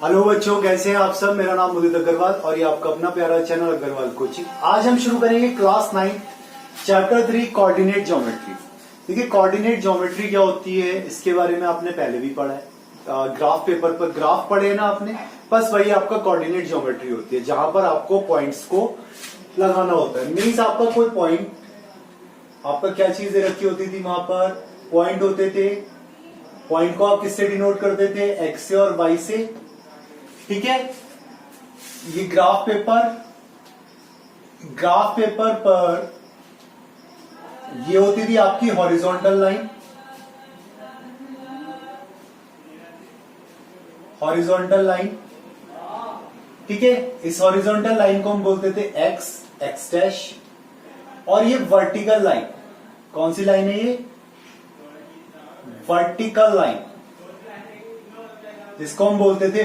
Hello बच्चों, कैसे हैं आप सब। मेरा नाम उदित अग्रवाल और ये आपका अपना प्यारा चैनल अग्रवाल कोचिंग। आज हम शुरू करेंगे क्लास 9 चैप्टर 3 कोऑर्डिनेट ज्योमेट्री। देखिए, कोऑर्डिनेट ज्योमेट्री क्या होती है इसके बारे में आपने पहले भी पढ़ा है। ग्राफ पेपर पर ग्राफ पढ़े ना आपने, बस वही आपका कोऑर्डिनेट ज्योमेट्री होती है, जहां पर आपको पॉइंट्स को लगाना होता है। मीन्स आपका कोई पॉइंट, आपका क्या चीजें रखी होती थी वहां पर, पॉइंट होते थे। पॉइंट को आप किससे डिनोट करते थे, एक्स से और वाई से। ठीक है, ये ग्राफ पेपर पर ये होती थी आपकी हॉरिजॉन्टल लाइन। ठीक है, इस हॉरिजॉन्टल लाइन को हम बोलते थे एक्स डैश। और ये वर्टिकल लाइन, कौन सी लाइन है ये, वर्टिकल लाइन, जिसको हम बोलते थे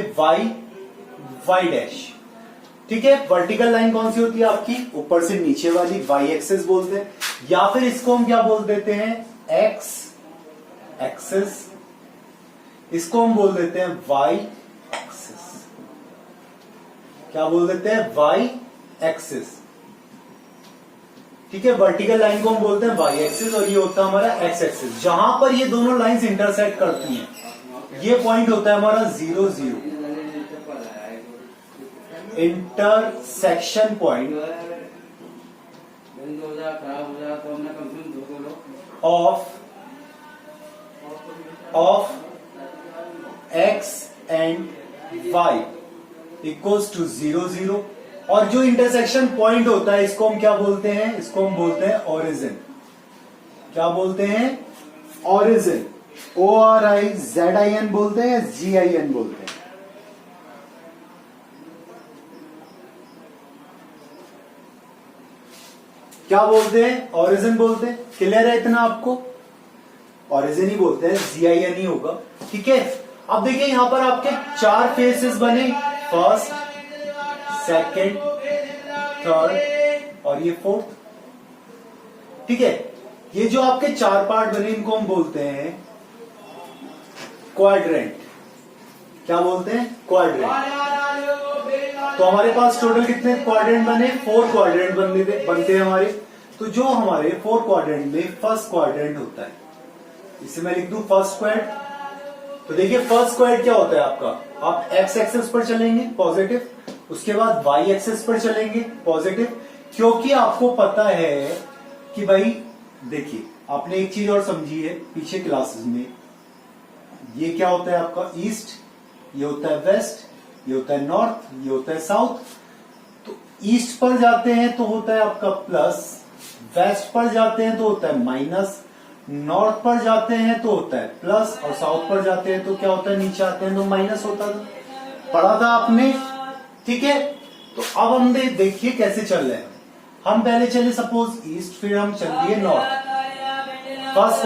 वाई डैश। ठीक है, वर्टिकल लाइन कौन सी होती है आपकी, ऊपर से नीचे वाली, वाई एक्सिस बोलते हैं, या फिर इसको हम क्या बोल देते हैं, एक्स एक्सिस। इसको हम बोल देते हैं वाई एक्सिस। क्या बोल देते हैं, वाई एक्सिस। ठीक है, वर्टिकल लाइन को हम बोलते हैं वाई एक्सिस और ये होता है हमारा एक्स एक्सिस। जहां पर ये दोनों लाइंस इंटरसेक्ट करती हैं, ये पॉइंट होता है हमारा 0 0, intersection point of x and y equals to 0 0। और जो इंटरसेक्शन पॉइंट होता है इसको हम क्या बोलते हैं, इसको हम बोलते हैं ओरिजिन। क्या बोलते हैं, ओरिजिन। ORIZIN बोलते हैं या GIN बोलते हैं। क्या बोलते हैं, ओरिजिन बोलते हैं। क्लियर है इतना आपको, ओरिजिन ही बोलते हैं, GIN ही होगा। ठीक है, अब देखिए यहां पर आपके 4 फेसेस बने, फर्स्ट, सेकंड, थर्ड और ये फोर्थ। ठीक है, ये जो आपके 4 पार्ट बने इनको हम बोलते हैं क्वाड्रेंट। क्या बोलते हैं, क्वाड्रेंट। तो हमारे पास टोटल कितने क्वाड्रेंट बने, 4 क्वाड्रेंट बनते हैं हमारे। तो जो हमारे 4 क्वाड्रेंट में फर्स्ट क्वाड्रेंट होता है, इसे मैं लिख दूं फर्स्ट स्क्वाड। तो देखिए फर्स्ट स्क्वाड क्या होता है आपका, आप एक्स एक्सिस पर चलेंगे पॉजिटिव, उसके बाद वाई एक्सिस पर चलेंगे पॉजिटिव। क्योंकि आपको पता है कि भाई देखिए, आपने एक चीज और समझी है पीछे क्लासेस में, ये क्या होता है आपका ईस्ट, ये होता है वेस्ट, ये होता है नॉर्थ, ये होता है साउथ। तो ईस्ट पर जाते हैं तो होता है आपका प्लस, वेस्ट पर जाते हैं तो होता है माइनस, नॉर्थ पर जाते हैं तो होता है प्लस, और साउथ पर जाते हैं तो क्या होता है, नीचे आते हैं तो माइनस होता था, पढ़ा था आपने। ठीक है, तो अब हम देखिए कैसे चल रहे हैं। हम पहले चले सपोज ईस्ट, फिर हम चल दिए नॉर्थ। फर्स्ट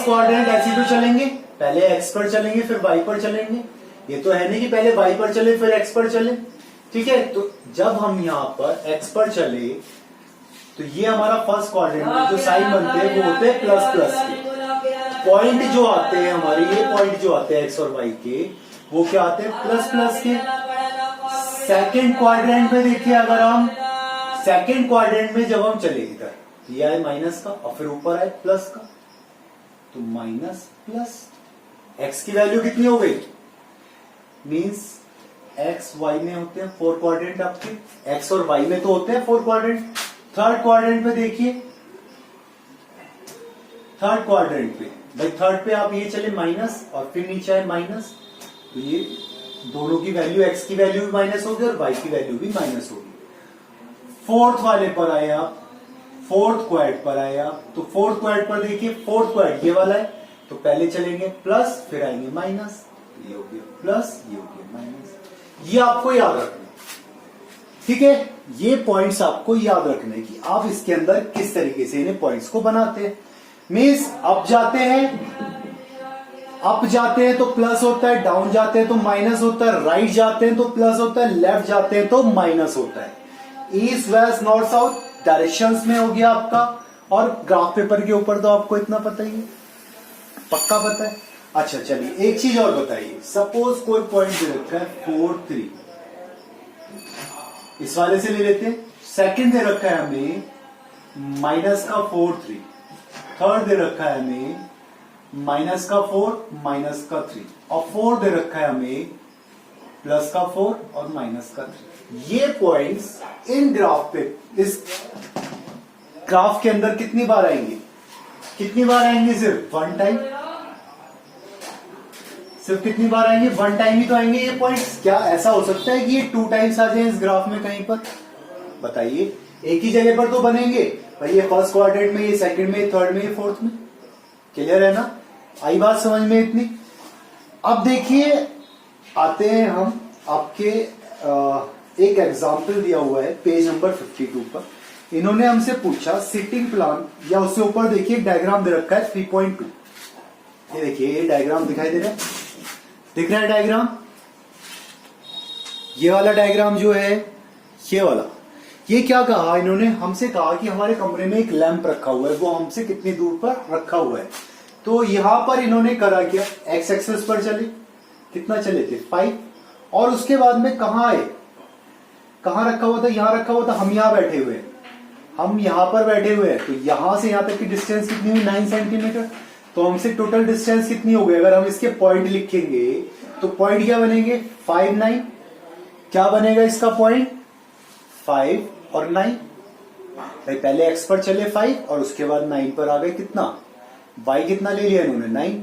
क्वाड्रेंट ऐसे तो चलेंगे, पहले एक्स पर चलेंगे फिर वाई पर चलेंगे। ये तो है नहीं कि पहले वाई पर चले फिर एक्स पर चले। ठीक है, तो जब हम यहां पर एक्स पर चले तो ये हमारा फर्स्ट क्वाड्रेंट में जो साइन बनते हैं वो होते हैं प्लस प्लस के। पॉइंट जो आते हैं हमारे, ये पॉइंट जो आते हैं एक्स और वाई के, वो क्या आते हैं, प्लस प्लस के। सेकेंड क्वाड्रेंट में देखिए, अगर हम सेकेंड क्वाड्रेंट में जब हम चले इधर, ये आए माइनस का और फिर ऊपर आए प्लस का, तो माइनस प्लस एक्स की वैल्यू कितनी हो गई, मीन्स एक्स वाई में होते हैं 4 क्वाड्रेंट आपके, एक्स और वाई में तो होते हैं 4 क्वाड्रेंट। थर्ड क्वाड्रेंट में देखिए, थर्ड क्वाड्रेंट पे भाई, थर्ड पे आप ये चले माइनस और फिर नीचे आए माइनस, तो ये दोनों की वैल्यू, एक्स की वैल्यू भी माइनस होगी और वाई की वैल्यू भी माइनस होगी। फोर्थ वाले पर आए आप, फोर्थ क्वाड पर आए आप, तो फोर्थ क्वाड पर देखिए, फोर्थ क्वाड ये वाला है, तो पहले चलेंगे प्लस फिर आएंगे माइनस, ये हो गया प्लस, ये हो गया माइनस। ये आपको याद रखना, ठीक है, ये पॉइंट्स आपको याद रखने की, आप इसके अंदर किस तरीके से इन्हें पॉइंट्स को बनाते हैं। मीन्स अप जाते हैं तो प्लस होता है, डाउन जाते हैं तो माइनस होता है, राइट जाते हैं तो प्लस होता है, लेफ्ट जाते हैं तो माइनस होता है। East west north south directions में हो गया आपका। और ग्राफ पेपर के ऊपर तो आपको इतना पता ही है, पक्का पता है। अच्छा चलिए एक चीज और बताइए, सपोज कोई पॉइंट दे रखा है 4 3, इस वाले से ले लेते हैं। सेकंड दे रखा है हमें माइनस का 4 3, थर्ड दे रखा है हमें माइनस का 4 माइनस का 3, और फोर्थ दे रखा है हमें प्लस का 4 और माइनस का 3। ये पॉइंट्स इन ग्राफ पे, इस ग्राफ के अंदर कितनी बार आएंगे? कितनी बार आएंगे? सिर्फ वन टाइम। सिर्फ कितनी बार आएंगे? वन टाइम ही तो आएंगे ये पॉइंट्स। क्या ऐसा हो सकता है कि ये 2 टाइम्स आ जाए इस ग्राफ में कहीं पर? बताइए, एक ही जगह पर तो बनेंगे भाई, ये फर्स्ट क्वाड्रेंट में, ये सेकंड में, थर्ड में, ये फोर्थ में। क्लियर है ना? आई बात समझ में इतनी? अब देखिए आते हैं हम आपके एक एग्जाम्पल दिया हुआ है पेज नंबर 52 पर। इन्होंने हमसे पूछा सिटिंग प्लान, या उससे ऊपर देखिए डायग्राम दे रखा है 3.2। ये देखिए ये डायग्राम दिखाई दे रहा है, दिख रहा है डायग्राम? ये वाला डायग्राम जो है, ये वाला, ये क्या कहा इन्होंने? हमसे कहा कि हमारे कमरे में एक लैंप रखा हुआ है, वो हमसे कितनी दूर पर रखा हुआ है। तो यहां पर इन्होंने करा क्या, एक्स एक्सिस पर चले, कितना चले थे 5, और उसके बाद में कहां आए, कहां रखा हुआ था, यहां रखा हुआ था। हम यहां बैठे हुए हैं, हम यहां पर बैठे हुए हैं, तो यहां से यहां तक की डिस्टेंस कितनी हुई 9 सेंटीमीटर। तो हमसे टोटल डिस्टेंस कितनी हो गई? अगर हम इसके पॉइंट लिखेंगे तो पॉइंट क्या बनेंगे 5 9। क्या बनेगा इसका पॉइंट? 5 और 9। भाई पहले एक्स पर चले 5 और उसके बाद 9 पर आ गए, कितना वाई कितना ले लिया इन्होंने 9।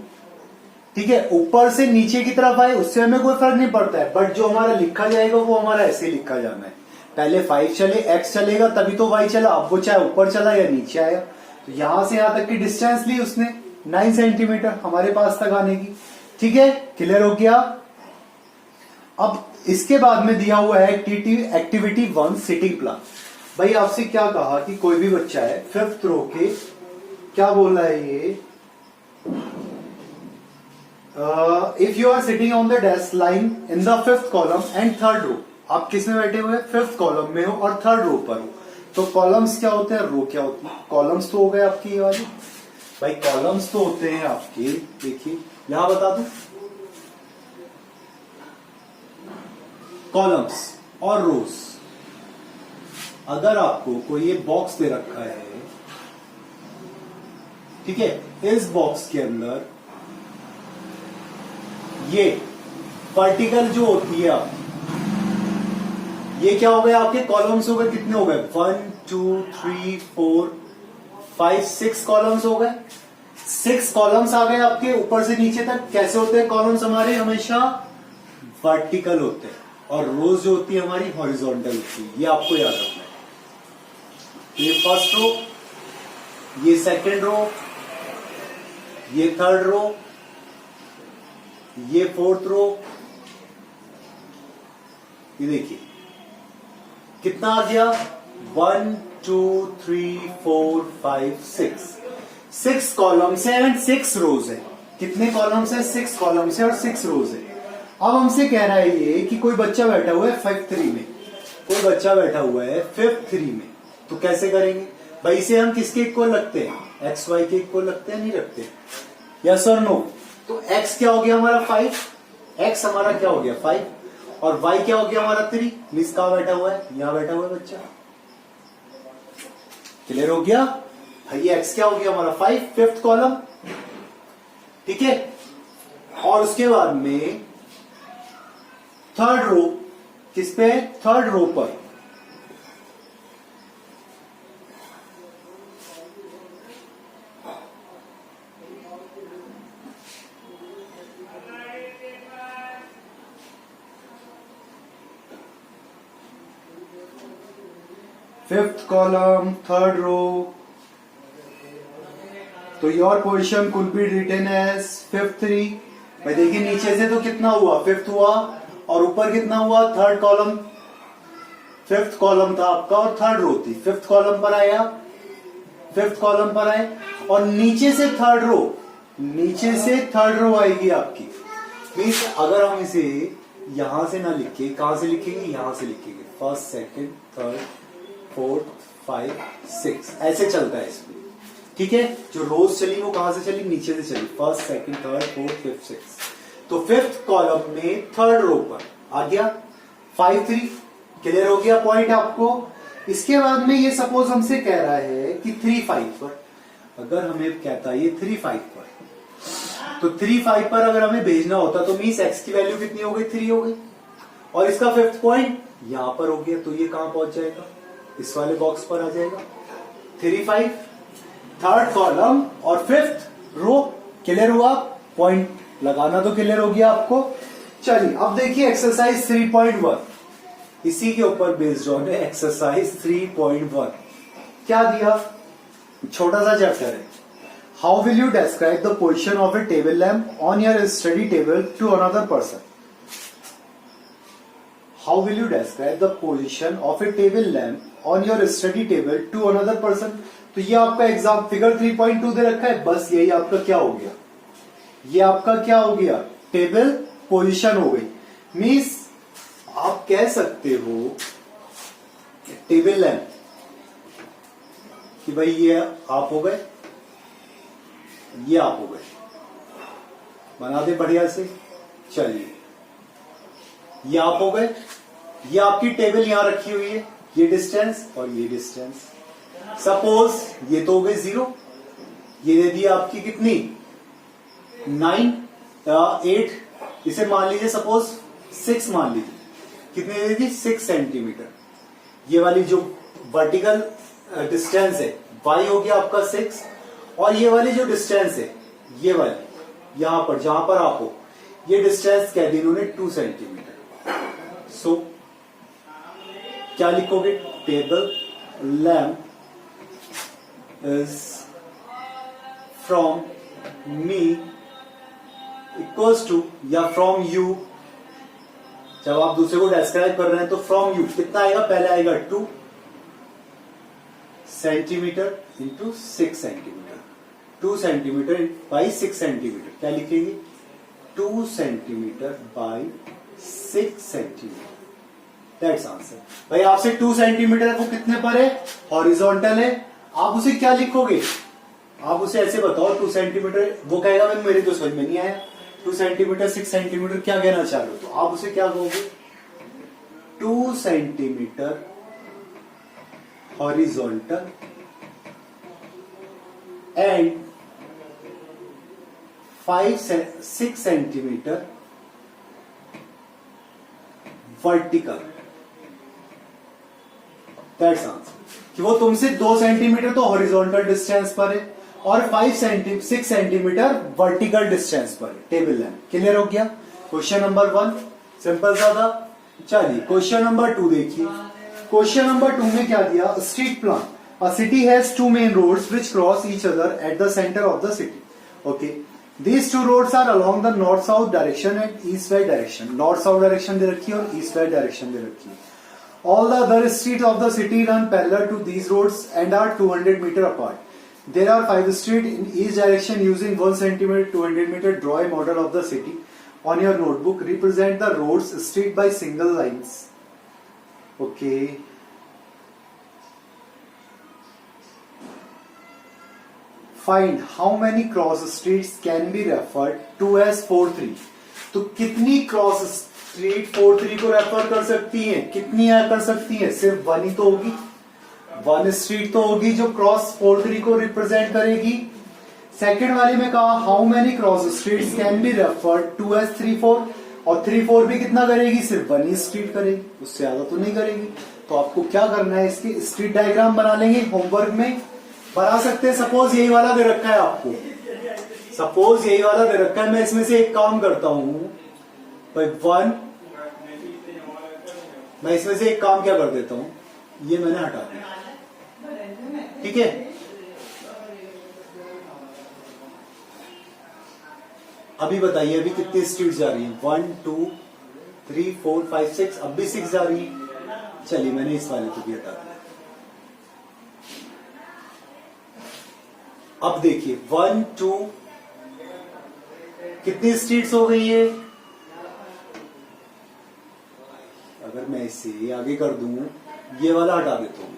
ठीक है, ऊपर से नीचे की तरफ आए उससे हमें कोई फर्क नहीं पड़ता है, बट जो हमारा लिखा जाएगा वो हमारा ऐसे लिखा जाना है। पहले 5 चले, एक्स चलेगा तभी तो वाई चला, अब वो चाहे ऊपर चला या नीचे आया। तो यहां से यहां तक की डिस्टेंस ली उसने 9 सेंटीमीटर हमारे पास तक आने की। ठीक है, क्लियर हो गया? अब इसके बाद में दिया हुआ है एक्टिविटी 1 सिटिंग प्लान। भाई आपसे क्या कहा कि कोई भी बच्चा है 5th रो के, क्या बोल रहा है ये, if you are sitting on the desk line in the 5th column and 3rd row. आप किस में बैठे हुए हैं? 5th कॉलम में हो और 3rd रो पर हो। तो कॉलम्स क्या होते हैं, रो क्या होती है? कॉलम्स तो हो गए आपकी ये वाली, भाई कॉलम्स तो होते हैं आपके, देखिए यहां बता दूं, कॉलम्स और रोज। अगर आपको कोई ये बॉक्स दे रखा है, ठीक है, इस बॉक्स के अंदर ये वर्टिकल जो होती है आपकी, ये क्या हो गए आपके कॉलम्स हो गए, कितने हो गए 1 2 3 4 5 6 कॉलम्स हो गए। 6 कॉलम्स आ गए आपके ऊपर से नीचे तक। कैसे होते हैं कॉलम्स हमारे? हमेशा वर्टिकल होते हैं, और रोज जो होती है हमारी हॉरिजॉन्टल होती है। ये आपको याद रखना है। ये फर्स्ट रो, ये सेकंड रो, ये 3rd रो, ये 4th रो। ये देखिए कितना आ गया 1 2 3 4 5 6 6 कॉलम्स है एंड 6 रोज है। कितने कॉलम्स है? 6 कॉलम्स है और 6 रोज है। अब हमसे कह रहा है ये कि कोई बच्चा बैठा हुआ है 5th 3 में, कोई बच्चा बैठा हुआ है 5th 3 में। तो कैसे करेंगे भाई? इसे हम किसके इक्वल रखते हैं? एक्स वाई के इक्वल रखते हैं, नहीं रखते? यस और नो? तो एक्स क्या हो गया हमारा 5, एक्स हमारा क्या हो गया 5, और वाई क्या हो गया हमारा 3। मीन्स कहां बैठा हुआ है? यहां बैठा हुआ है बच्चा। क्लियर हो गया भाई? एक्स क्या हो गया हमारा 5, 5th कॉलम, ठीक है। और उसके बाद में 3rd रो, किस पे? 3rd रो पर फिफ्थ कॉलम 3rd रो। तो your position could be written as 5th 3। भाई देखिए नीचे से तो कितना हुआ 5th हुआ, और ऊपर कितना हुआ 3rd कॉलम। 5th कॉलम था आपका और 3rd रो थी। 5th कॉलम पर आए आप, 5th कॉलम पर आए, और नीचे से 3rd रो, नीचे से 3rd रो आएगी आपकी। मीन्स अगर हम इसे यहां से ना लिखे, कहां से लिखेंगे? यहां से लिखेंगे, 1st 2nd 3rd 4th 5 6, ऐसे चलता है इसमें। ठीक है, जो रोज चली वो कहां से चली, नीचे से चली, first second third fourth fifth six. तो फिफ्थ कॉलम में थर्ड रो पर आ गया 5 3। क्लियर हो गया पॉइंट आपको। इसके बाद में ये सपोज हमसे कह रहा है कि 3 5 पर, अगर हमें कहता है ये 3 5 पर, तो 3 5 पर अगर हमें भेजना होता तो मीन्स एक्स की वैल्यू कितनी हो गई, 3 हो गई, और इसका फिफ्थ पॉइंट यहां पर हो गया, तो ये कहां पहुंच जाएगा, इस वाले बॉक्स पर आ जाएगा। 3 5 थर्ड कॉलम और फिफ्थ रो। क्लियर हुआ, पॉइंट लगाना तो क्लियर हो गया आपको। चलिए अब देखिए एक्सरसाइज 3.1, इसी के ऊपर बेस्ड ऑन है एक्सरसाइज 3.1। क्या दिया, छोटा सा चैप्टर है। How will you describe the position of a table lamp on your study table to another person. How will you describe the position of a table lamp on your study table to another person. तो ये आपका exam figure 3.2 दे रखा है, बस यही आपका क्या हो गया, ये आपका क्या हो गया, टेबल पोजीशन हो गई। मीन्स आप कह सकते हो टेबल लैम्प कि भाई ये आप हो गए, ये आप हो गए, बना दे बढ़िया से। चलिए ये आप हो गए, ये आपकी टेबल यहां रखी हुई है, ये डिस्टेंस और ये डिस्टेंस। सपोज ये तो हो गई 0, ये दे दी आपकी कितनी 9 8, इसे मान लीजिए सपोज 6 मान लीजिए, कितनी दे दी 6 सेंटीमीटर। ये वाली जो वर्टिकल डिस्टेंस है y हो गया आपका 6, और ये वाली जो डिस्टेंस है ये वाली यहां पर जहां पर आप हो, ये डिस्टेंस कह दी इन्होंने 2 सेंटीमीटर। सो क्या लिखोगे, table lamp is from me equals to, या फ्रॉम यू, जब आप दूसरे को डिस्क्राइब कर रहे हैं तो फ्रॉम यू कितना आएगा, पहले आएगा 2 centimetre into 6 centimetre, 2 centimetre by 6 centimetre. क्या लिखेंगे, 2 centimetre by 6 centimetre. That's answer. भाई आपसे 2 सेंटीमीटर है, वो कितने पर है, हॉरिजॉन्टल है। आप उसे क्या लिखोगे, आप उसे ऐसे बताओ 2 सेंटीमीटर, वो कहेगा मैं मेरे तो समझ में नहीं आया 2 सेंटीमीटर 6 सेंटीमीटर क्या कहना चाह रहे हो, तो आप उसे क्या कहोगे, 2 centimetre horizontal and 6 centimetre vertical. That's answer. कि वो तुमसे 2 सेंटीमीटर तो हॉरिजॉन्टल डिस्टेंस पर है और 6 सेंटीमीटर वर्टिकल डिस्टेंस पर है टेबल लैम्प। क्लियर हो गया। क्वेश्चन नंबर 1 सिंपल सा था। चलिए क्वेश्चन नंबर 2 देखिए। क्वेश्चन नंबर 2 में क्या दिया, street plan. A city has 2 main roads which cross each other at the center of the city. Okay. These 2 roads are along the north-south direction and east-west direction. North-south direction दे रखी है और east-west direction दे रखी है. All the other streets of the city run parallel to these roads and are 200 meter apart. There are 5 streets in each direction. Using 1 centimeter 200 meter, draw a model of the city. On your notebook, represent the roads street by single lines. Okay. Find how many cross streets can be referred to as 4-3. तो कितनी cross street 4-3 को refer कर सकती है, कितनी कर सकती है, सिर्फ 1 ही तो होगी, 1 स्ट्रीट तो होगी जो क्रॉस 4-3 को रिप्रेजेंट करेगी। सेकेंड वाले में कहा how many cross streets can be referred to as 3-4, और 3-4 भी कितना करेगी, सिर्फ 1 ही स्ट्रीट करेगी, उससे ज्यादा तो नहीं करेगी। तो आपको क्या करना है, इसकी स्ट्रीट डायग्राम बना लेंगे, होमवर्क में बना सकते हैं। सपोज यही वाला दे रखा है आपको, सपोज यही वाला दे रखा है, मैं इसमें से एक काम करता हूं भाई 1, मैं इसमें से एक काम क्या कर देता हूं, ये मैंने हटा दिया, ठीक है। अभी बताइए अभी कितनी स्ट्रीट जा रही है, 1 2 3 4 5 6, अब भी 6 जा रही है। चलिए मैंने इस वाले को भी हटा दिया। अब देखिए 1 2 कितनी स्ट्रीट्स हो गई है, अगर मैं इसे आगे कर दूं, ये वाला हटा देता हूं,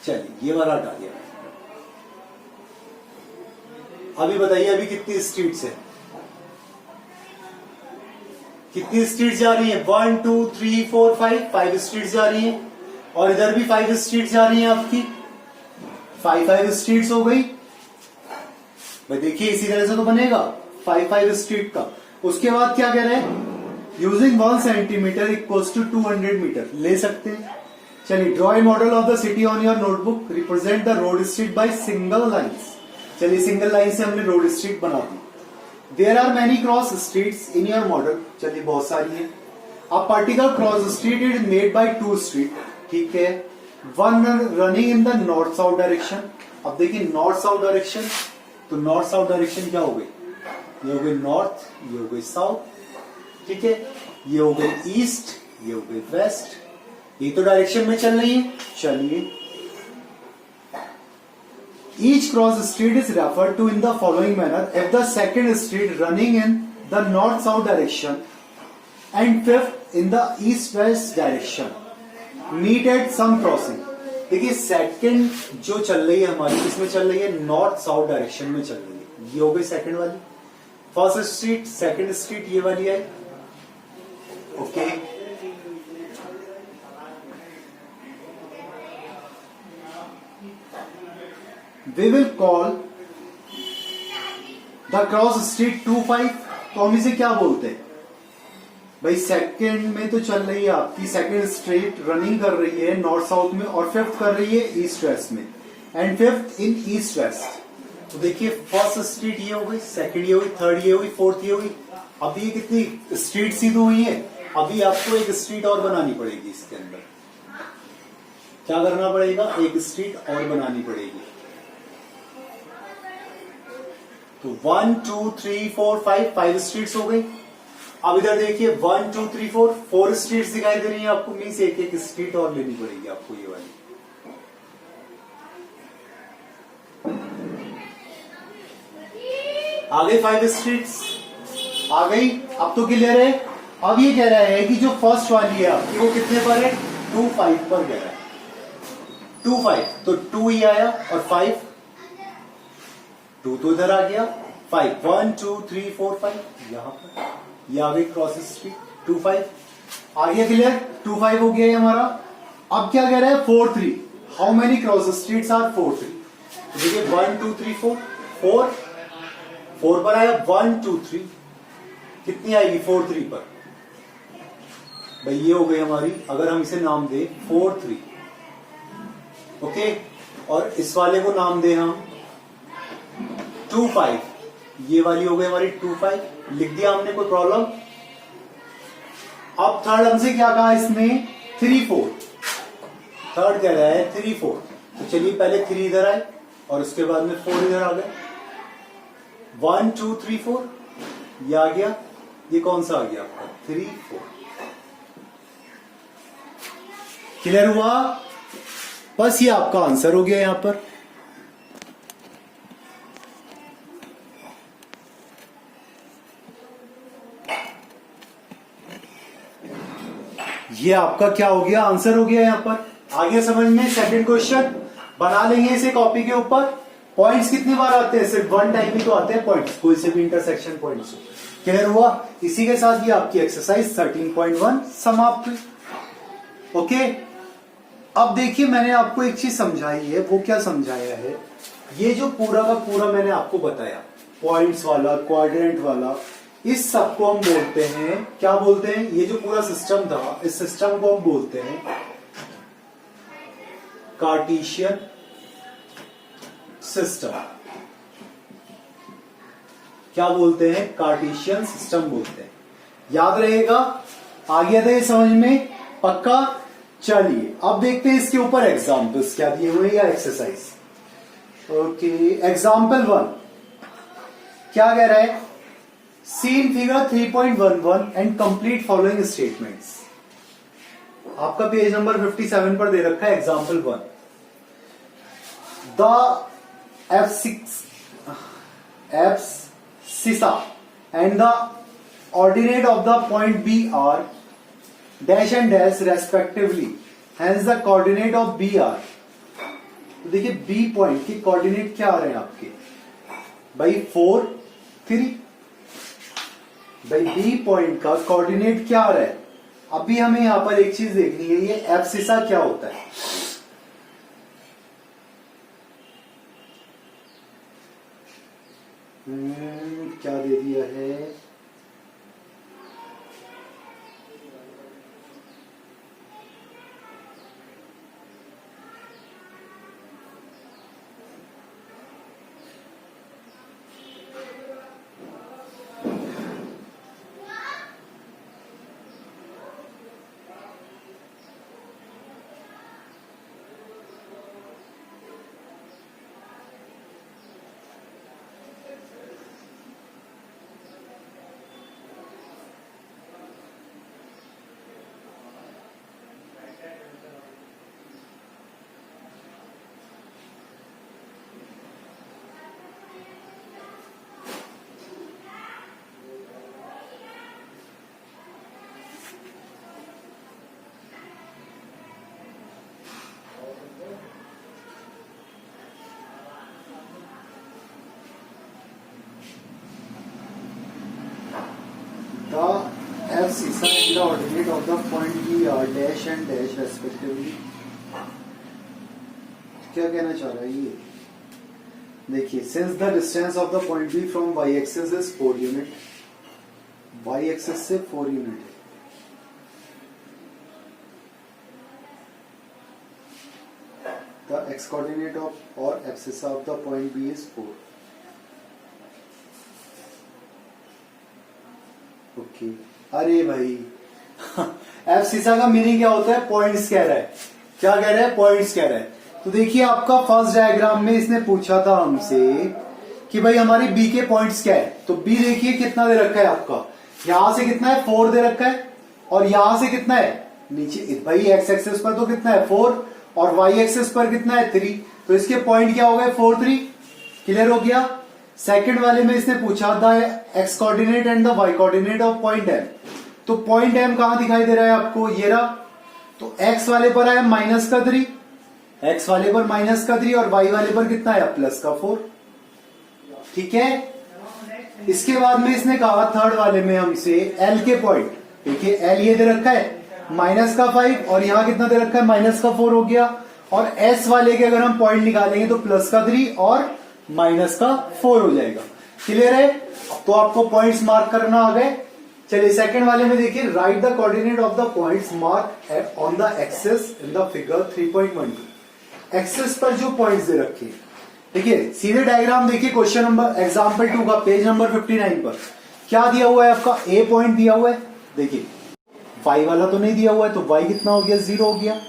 चलिए ये वाला हटा दिया, अभी बताइए अभी कितनी स्ट्रीट्स है, कितनी स्ट्रीट जा रही है? 1 2 3 4 5 स्ट्रीट जा रही है, और इधर भी 5 स्ट्रीट जा रही है आपकी, 5 स्ट्रीट्स हो गई भाई। देखिए इसी तरह से तो बनेगा 5 स्ट्रीट का। उसके बाद क्या कह रहे हैं? Using 1 centimetre equals to 200 metre ले सकते हैं। चलिए, draw a model of the city on your notebook, represent the road street by single lines. चलिए, सिंगल लाइन से हमने रोड स्ट्रीट बना दी। There are many cross streets in your model. चलिए, बहुत सारी है। A particular cross street is made by 2 street, ठीक है, one running in the north south direction. अब देखिए नॉर्थ साउथ डायरेक्शन, तो नॉर्थ साउथ डायरेक्शन क्या हो गई? ये हो गई नॉर्थ, ये हो गई साउथ, ठीक है, ये हो गई ईस्ट, ये हो गई वेस्ट, ये तो डायरेक्शन में चल रही है। चलिए, each cross street is referred to in the following manner: if the second street running in the north south direction and fifth in the east west direction meet at some crossing। देखिए second जो चल रही है हमारी, इसमें चल रही है नॉर्थ साउथ डायरेक्शन में चल रही है, ये हो गई सेकंड वाली। फर्स्ट स्ट्रीट, सेकंड स्ट्रीट ये वाली है, okay. We will call the cross street 2-5। तो हम इसे क्या बोलते हैं भाई? सेकंड में तो चल रही है आपकी, सेकंड स्ट्रीट रनिंग कर रही है नॉर्थ साउथ में, और फिफ्थ कर रही है ईस्ट वेस्ट में, and fifth in east west. तो देखिए फर्स्ट स्ट्रीट ये हो गई, सेकंड ये हुई, थर्ड ये हुई, फोर्थ ये हुई। अभी ये कितनी स्ट्रीट सीध हुई है? अभी आपको एक स्ट्रीट और बनानी पड़ेगी। इसके अंदर क्या करना पड़ेगा? एक स्ट्रीट और बनानी पड़ेगी। तो 1 2 3 4 5 स्ट्रीट्स हो गई। अब इधर देखिए 1 2 3 4 स्ट्रीट्स दिखाई दे रही है आपको, मीन्स एक एक स्ट्रीट और लेनी पड़ेगी आपको, ये वाली। आ गई 5 स्ट्रीट्स, आ गई। अब तो क्लियर है। अब ये कह रहा है कि जो फर्स्ट वाली है आपकी वो कितने पर है? 2 5 पर कह रहा है, 2 5। तो 2 ही आया और 5, 2 तो इधर आ गया, 5 1 2 3 4 5 यहां पर, ये आ गई क्रॉस स्ट्रीट 2 5। आ गया क्लियर? 2 5 हो गया हमारा। अब क्या कह रहा है? 4 3। How many cross streets are 4 3? देखिए 1 2 3 4 4 पर आया, 1 2 3 कितनी आएगी 4 3 पर? भाई ये हो गई हमारी, अगर हम इसे नाम दे 4 3, ओके, और इस वाले को नाम दे हम 2 5, ये वाली हो गई हमारी 2 5, लिख दिया हमने, कोई प्रॉब्लम? अब थर्ड हमसे क्या कहा इसने? 3 4। थर्ड कह रहा है 3 4। तो चलिए पहले 3 इधर आए और उसके बाद में 4 इधर आ गए। 1 2 3 4 ये आ गया। ये कौन सा आ गया आपका? 3 4। क्लियर हुआ? बस ये आपका आंसर हो गया यहां पर। ये आपका क्या हो गया? आंसर हो गया यहां पर। आगे समझ में? सेकंड क्वेश्चन बना लेंगे इसे कॉपी के ऊपर। पॉइंट्स कितनी बार आते हैं? सिर्फ 1 टाइम ही तो आते हैं पॉइंट्स, कोई से भी इंटरसेक्शन पॉइंट्स। क्लियर हुआ? इसी के साथ ये आपकी एक्सरसाइज 13.1 समाप्त हुई। ओके, अब देखिए मैंने आपको एक चीज समझाई है। वो क्या समझाया है? ये जो पूरा का पूरा मैंने आपको बताया, पॉइंट्स वाला, क्वाड्रेंट वाला, इस सब को हम बोलते हैं, क्या बोलते हैं? ये जो पूरा सिस्टम था, इस सिस्टम को हम बोलते हैं कार्टेशियन सिस्टम। क्या बोलते हैं? कार्टेशियन सिस्टम बोलते हैं। याद रहेगा? आ गया था ये समझ में? पक्का? चलिए अब देखते हैं इसके ऊपर एग्जाम्पल्स क्या दिए हुए या एक्सरसाइज। ओके, एग्जाम्पल 1 क्या कह रहा है? See in figure 3.11 and complete following statements. आपका पेज नंबर 57 पर दे रखा है example 1। The abscissa and the ordinate of the point B are dash and dash respectively, hence the coordinate of B are। तो देखिए B पॉइंट के coordinate क्या आ रहे हैं आपके? बाई 4 3। भाई बी पॉइंट का कोऑर्डिनेट क्या आ रहा है? अभी हमें यहां पर एक चीज देखनी है, ये एब्सिसा क्या होता है? क्या दे दिया है? The abscissa and the ordinate of the point P are dash and dash respectively. क्या कहना चाह रहा है ये? देखिए, since the distance of the point B from y axis is 4 unit, y axis से 4 यूनिट है, the x coordinate of or abscissa of the point B is 4. Okay अरे भाई एब्सिसा का मीनिंग क्या होता है? पॉइंट्स कह रहा है। क्या कह रहा है? पॉइंट्स कह रहा है। तो देखिए, आपका फर्स्ट डायग्राम में इसने पूछा था हमसे कि भाई हमारे बी के पॉइंट्स क्या है। तो बी देखिए कितना दे रखा है आपका, यहां से कितना है? 4 दे रखा है, और यहां से कितना है? नीचे भाई एक्स एक्सिस पर तो कितना है? 4, और वाई एक्सिस पर कितना है? 3। तो इसके पॉइंट क्या हो गए? 4 3। क्लियर हो गया? सेकंड वाले में इसने पूछा था x coordinate and the y coordinate of point M. तो पॉइंट एम कहां दिखाई दे रहा है आपको? ये रहा। तो एक्स वाले पर है -3, एक्स वाले पर -3, और वाई वाले पर कितना है? +4। ठीक है। इसके बाद में इसने कहा थर्ड वाले में हमसे एल के पॉइंट, देखिए एल ये दे रखा है -5, और यहां कितना दे रखा है? -4 हो गया। और एस वाले के अगर हम पॉइंट निकालेंगे तो +3 और -4 हो जाएगा। क्लियर है? तो आपको पॉइंट्स मार्क करना आ गए। चलिए सेकंड वाले में देखिए, right the coordinate of the points mark on the axis in the figure 3.12। Axis पर जो पॉइंट्स दे रखे, देखिए सीधे डायग्राम देखिए, क्वेश्चन नंबर एग्जाम्पल 2 का पेज नंबर 59 पर क्या दिया हुआ है आपका? ए पॉइंट दिया हुआ है। देखिए वाई वाला तो नहीं दिया हुआ है, तो वाई कितना हो गया? 0 हो गया।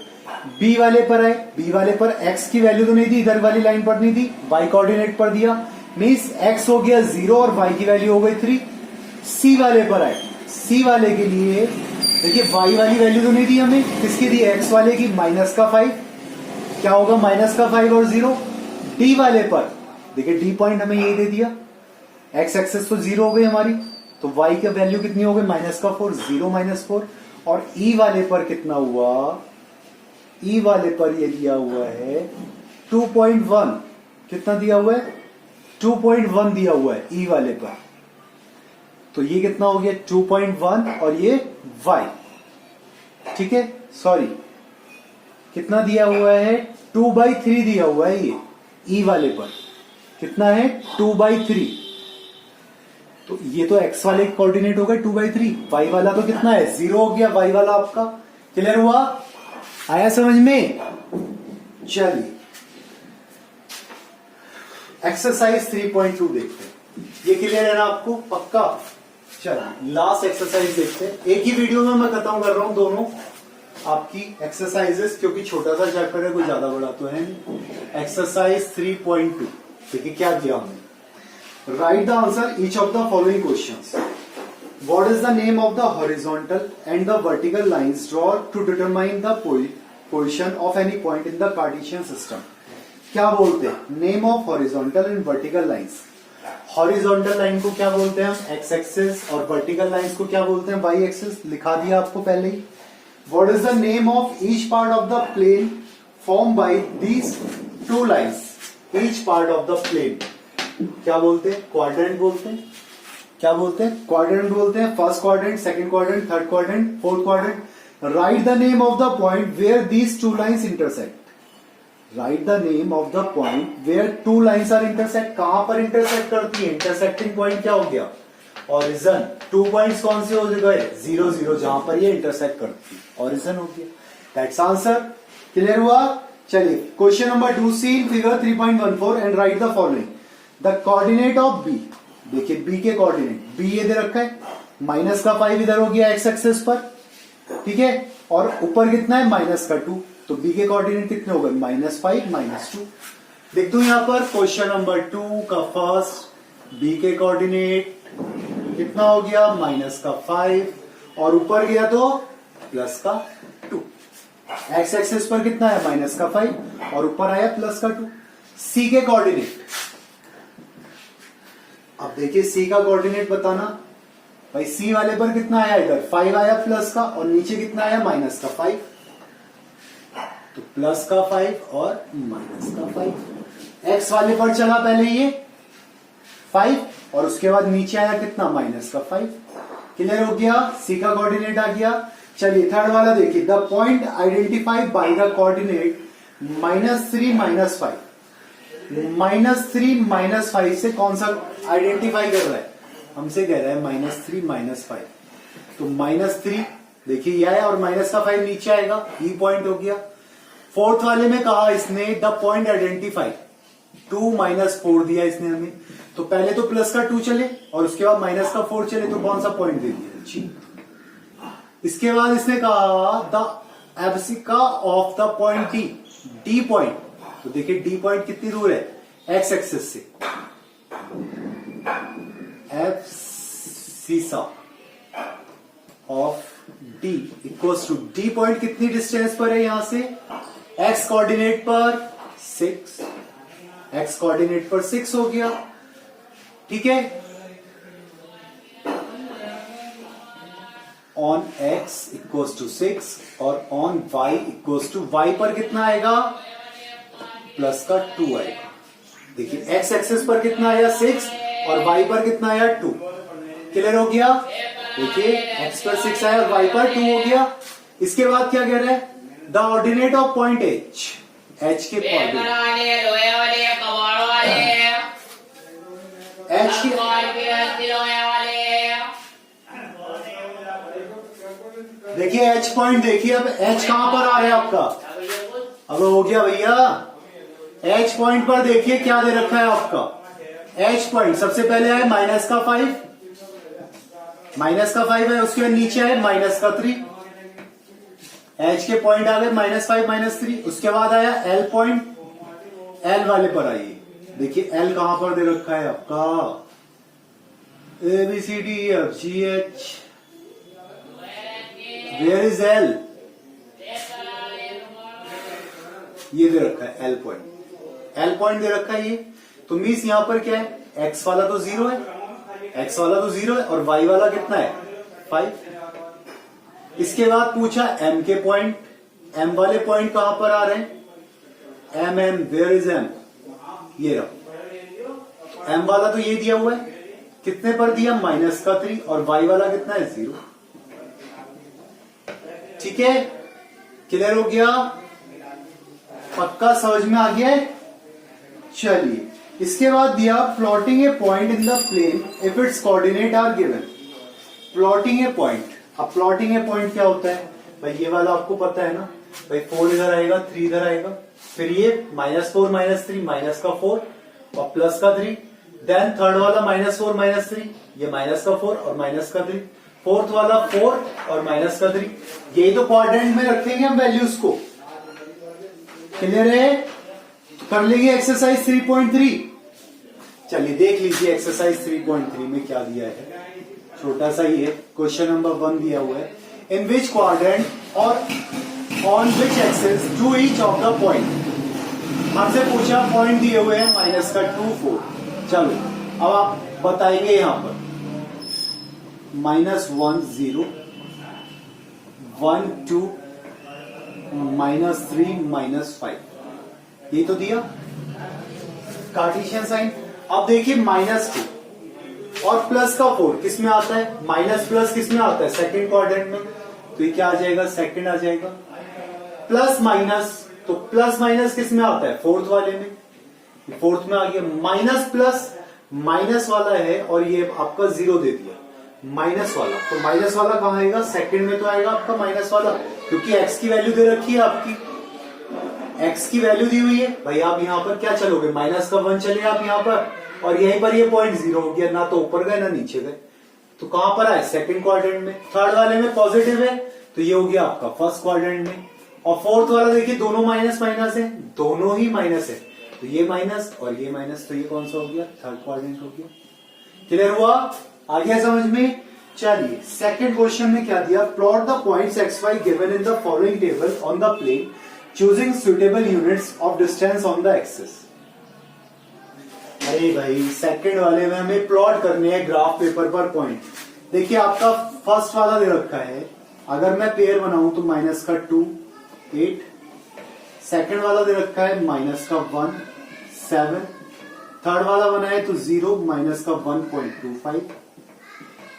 बी वाले पर है, बी वाले पर एक्स की वैल्यू तो नहीं दी, इधर वाली लाइन पर नहीं दी, वाई कोऑर्डिनेट पर दिया, मींस एक्स हो गया 0 और वाई की वैल्यू हो गई 3। सी वाले पर है, सी वाले के लिए देखिए वाई वाली वैल्यू तो नहीं दी हमें, किसकी दी? एक्स वाले की, -5। क्या होगा? -5 और 0। डी वाले पर देखिए, डी पॉइंट हमें ये दे दिया, एक्स एक्सेस तो 0 हो गई हमारी, तो वाई का वैल्यू कितनी हो गई? -4, 0 -4। और ई वाले पर कितना हुआ? ई वाले पर ये दिया हुआ है 2.1। कितना दिया हुआ है? 2.1 दिया हुआ है ई वाले पर। तो ये कितना हो गया? 2.1, और ये y, ठीक है, सॉरी कितना दिया हुआ है? 2/3 दिया हुआ है ये ई वाले पर। कितना है? 2/3। तो ये तो x वाले कोऑर्डिनेट हो गए 2/3, y वाला तो कितना है? 0 हो गया y वाला आपका। क्लियर हुआ? आया समझ में? चलिए एक्सरसाइज 3.2 देखते हैं। ये क्लियर है ना आपको? पक्का? चलिए लास्ट एक्सरसाइज देखते हैं। एक ही वीडियो में मैं खत्म कर रहा हूं दोनों आपकी एक्सरसाइजेस, क्योंकि छोटा सा चैप्टर है, कोई ज्यादा बड़ा तो है नहीं। एक्सरसाइज 3.2 देखिए क्या दिया हमने। Right the answer each of the following questions. What is the name of the horizontal and the vertical lines drawn to determine the position of any point in the Cartesian system? क्या बोलते हैं? Name of horizontal and vertical lines. Horizontal line को क्या बोलते हैं हम? X axis, और vertical lines को क्या बोलते हैं? Y axis। लिखा दिया आपको पहले ही। What is the name of each part of the plane formed by these two lines? Each part of the plane. क्या बोलते हैं? क्वाड्रेंट बोलते हैं। क्या बोलते हैं? क्वाड्रेंट बोलते हैं। First quadrant, second quadrant, third quadrant, fourth quadrant. Write the name of the point where these two lines intersect. Write the name of the point where two lines are intersect. कहां पर intersect करती है? Intersecting point क्या हो गया? Origin. 2 points कौन से हो गए? 0 0, जहां पर ये इंटरसेक्ट करती है, ऑरिजन हो गया। That's answer. क्लियर हुआ? चलिए question number 2 see in figure 3.14 and write the following. The coordinate of B. देखिए बी के कोऑर्डिनेट, बी ये दे रखा है, माइनस का 5 इधर हो गया एक्स एक्सेस पर, ठीक है, और ऊपर कितना है? माइनस का 2। तो बी के कोऑर्डिनेट कितने हो गए? -5 -2। देख दो यहां पर क्वेश्चन नंबर 2 का फर्स्ट, बी के कोऑर्डिनेट कितना हो गया? माइनस का 5, और ऊपर गया तो प्लस का 2। एक्स एक्सिस पर कितना है? माइनस का 5, और ऊपर आया प्लस का 2। सी के कोऑर्डिनेट, अब देखिए सी का कोऑर्डिनेट बताना भाई। सी वाले पर कितना आया? इधर 5 आया प्लस का, और नीचे कितना आया? माइनस का 5। तो प्लस का 5 और माइनस का 5। एक्स वाले पर चला पहले ये 5, और उसके बाद नीचे आया कितना? माइनस का 5। क्लियर हो गया? सी का कोऑर्डिनेट आ गया। चलिए थर्ड वाला देखिए। The point identified by the coordinate -3 -5। -3 -5 से कौन सा आइडेंटिफाई कर रहा है? हमसे कह रहा है -3 -5। तो -3 देखिए ये आया, और माइनस का 5 नीचे आएगा, ई पॉइंट हो गया। फोर्थ वाले में कहा इसने द पॉइंट आइडेंटिफाई 2 -4 दिया इसने हमें। तो पहले तो प्लस का 2 चले, और उसके बाद माइनस का 4 चले, तो कौन सा पॉइंट दे दिया? जी। इसके बाद इसने कहा the abscissa of the point D, D point. तो देखिए डी पॉइंट कितनी दूर है? एक्स एक्सिस से। Abscissa of D equals to, D point कितनी डिस्टेंस पर है यहां से? एक्स कोऑर्डिनेट पर 6, एक्स कोऑर्डिनेट पर 6 हो गया, ठीक है। ऑन x इक्वल्स टू 6 और on y equals to, y पर कितना आएगा? प्लस का 2 आएगा। देखिए x एक्सेस पर कितना आया? 6, और y पर कितना आया? 2। क्लियर हो गया? देखिए x पर 6 आया और y पर 2 हो गया। इसके बाद क्या कह रहा है? The ordinate of point h, h के कोऑर्डिनेट, h के देखिए h पॉइंट देखिए। अब h कहां पर आ रहा है आपका? अब हो गया भैया, h पॉइंट पर देखिए क्या दे रखा है आपका? h पॉइंट सबसे पहले आए माइनस का 5, माइनस का 5 है, उसके बाद नीचे आए माइनस का 3। h के पॉइंट आ गए -5 -3। उसके बाद आया l पॉइंट, l वाले पर आइए। देखिए l कहां पर दे रखा है आपका? ABCDEFGH, where is L? ये दे रखा है L पॉइंट, L पॉइंट दे रखा है ये। तो मीन्स यहां पर क्या है? x वाला तो 0 है, x वाला तो 0 है, और y वाला कितना है? 5। इसके बाद पूछा m के पॉइंट, m वाले पॉइंट कहां पर आ रहे हैं? m, where is m? ये रहा m वाला तो ये दिया हुआ है, कितने पर दिया? माइनस का 3, और y वाला कितना है? 0। ठीक है, क्लियर हो गया? पक्का समझ में आ गया है? चलिए इसके बाद दिया plotting a point in the plane if its coordinate are given. Plotting a point, अब प्लॉटिंग ए पॉइंट क्या होता है भाई? ये वाला आपको पता है ना भाई, 4 इधर आएगा, 3 इधर आएगा, फिर ये -4 -3 माइनस का 4 और प्लस का 3, देन थर्ड वाला -4 -3, ये माइनस का 4 और माइनस का 3, फोर्थ वाला 4 और माइनस का 3। यही तो क्वाड्रेंट में रखेंगे हम वैल्यूज को। क्लियर है? तो कर लेंगे एक्सरसाइज 3.3। चलिए देख लीजिए एक्सरसाइज 3.3 में क्या दिया है, छोटा सा ही है। क्वेश्चन नंबर 1 दिया हुआ है, इन विच क्वाड्रेंट और on which axes do each of the point. हमसे पूछा पॉइंट दिए हुए हैं माइनस का 2 4। चलो अब आप बताएंगे यहां पर -1 0 1 2 -3 -5, ये तो दिया कार्टेशियन साइन। अब देखिए -2 और प्लस का 4 किस में आता है, माइनस प्लस किस में आता है, सेकंड क्वाड्रेंट में, तो ये क्या आ जाएगा, सेकंड आ जाएगा। प्लस माइनस, तो प्लस माइनस किस में आता है, फोर्थ वाले में, फोर्थ में आ गया। माइनस प्लस माइनस वाला है और ये आपका 0 दे दिया माइनस वाला, तो माइनस वाला कहां आएगा, सेकंड में तो आएगा आपका माइनस वाला, क्योंकि x की वैल्यू दे रखी है आपकी, x की वैल्यू दी हुई है भाई। आप यहाँ पर क्या चलोगे, माइनस का 1 चले आप यहाँ पर, और यहीं पर ये पॉइंट 0 हो गया, ना तो ऊपर गए ना नीचे गए, तो कहां पर आए, सेकंड क्वाड्रेंट में। थर्ड वाले में पॉजिटिव है तो ये हो गया आपका फर्स्ट क्वाड्रेंट में, और फोर्थ वाला देखिए दोनों माइनस माइनस है, दोनों ही माइनस है, तो ये माइनस और ये माइनस, तो ये कौन सा हो गया, थर्ड क्वाड्रेंट हो गया। क्लियर हुआ, आ गया समझ में। चलिए सेकंड क्वेश्चन में क्या दिया, plot the points x y given in the following table on the plane choosing suitable units of distance on the axis. अरे भाई सेकंड वाले में हमें प्लॉट करने हैं ग्राफ पेपर पर पॉइंट। देखिए आपका फर्स्ट वाला दे रखा है, अगर मैं पेयर बनाऊं तो माइनस का 2 8, सेकंड वाला दे रखा है माइनस का 1 7, थर्ड वाला बना है तो 0 माइनस का 1.25,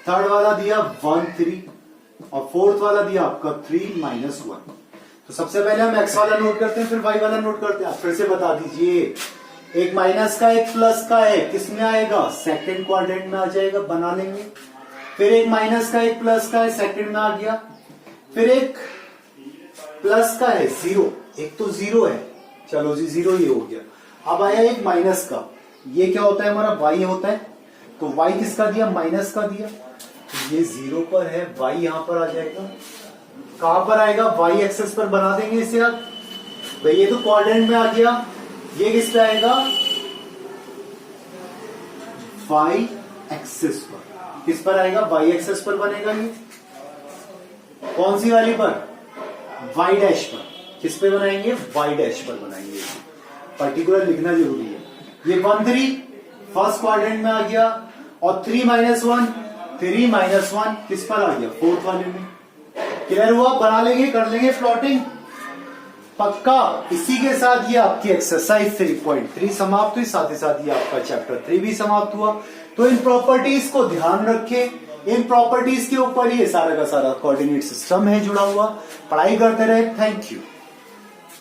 थर्ड वाला दिया 1 3, और फोर्थ वाला दिया आपका 3 माइनस 1। तो सबसे पहले हम एक्स वाला नोट करते हैं, फिर वाई वाला नोट करते हैं। आप फिर से बता दीजिए, एक माइनस का एक प्लस का है, किस में आएगा, सेकंड क्वाड्रेंट में आ जाएगा, बना लेंगे। फिर एक माइनस का एक प्लस का है, सेकंड में आ गया। फिर एक प्लस का है 0, एक तो 0 है, चलो जी 0 ये हो गया। अब आया एक माइनस का, ये क्या होता है हमारा, y होता है, तो y किसका दिया, माइनस का दिया, तो ये 0 पर है, y यहां पर आ जाएगा, कहां पर आएगा, y एक्सेस पर बना देंगे इसे आप भाई, ये तो क्वाड्रेंट में आ गया, ये किस पे आएगा, y एक्सेस पर, किस पर आएगा, y एक्सेस पर बनेगा, ये कौन सी वाली पर, y डैश पर, किस पे बनाएंगे, y डैश पर बनाएंगे, पर्टिकुलर लिखना जरूरी है। ये 1 3 फर्स्ट क्वाड्रेंट में आ गया, और 3 माइनस 1 3 माइनस 1 किस पर आ गया, फोर्थ वाले में। क्लियर हुआ, बना लेंगे, कर लेंगे प्लॉटिंग पक्का। इसी के साथ ये आपकी एक्सरसाइज 3.3 समाप्त हुई, साथ ही साथ ये आपका चैप्टर 3 भी समाप्त हुआ। तो इन प्रॉपर्टीज को ध्यान रखें, इन प्रॉपर्टीज के ऊपर ये सारा का सारा कोऑर्डिनेट सिस्टम है जुड़ा हुआ। पढ़ाई करते रहे, थैंक यू।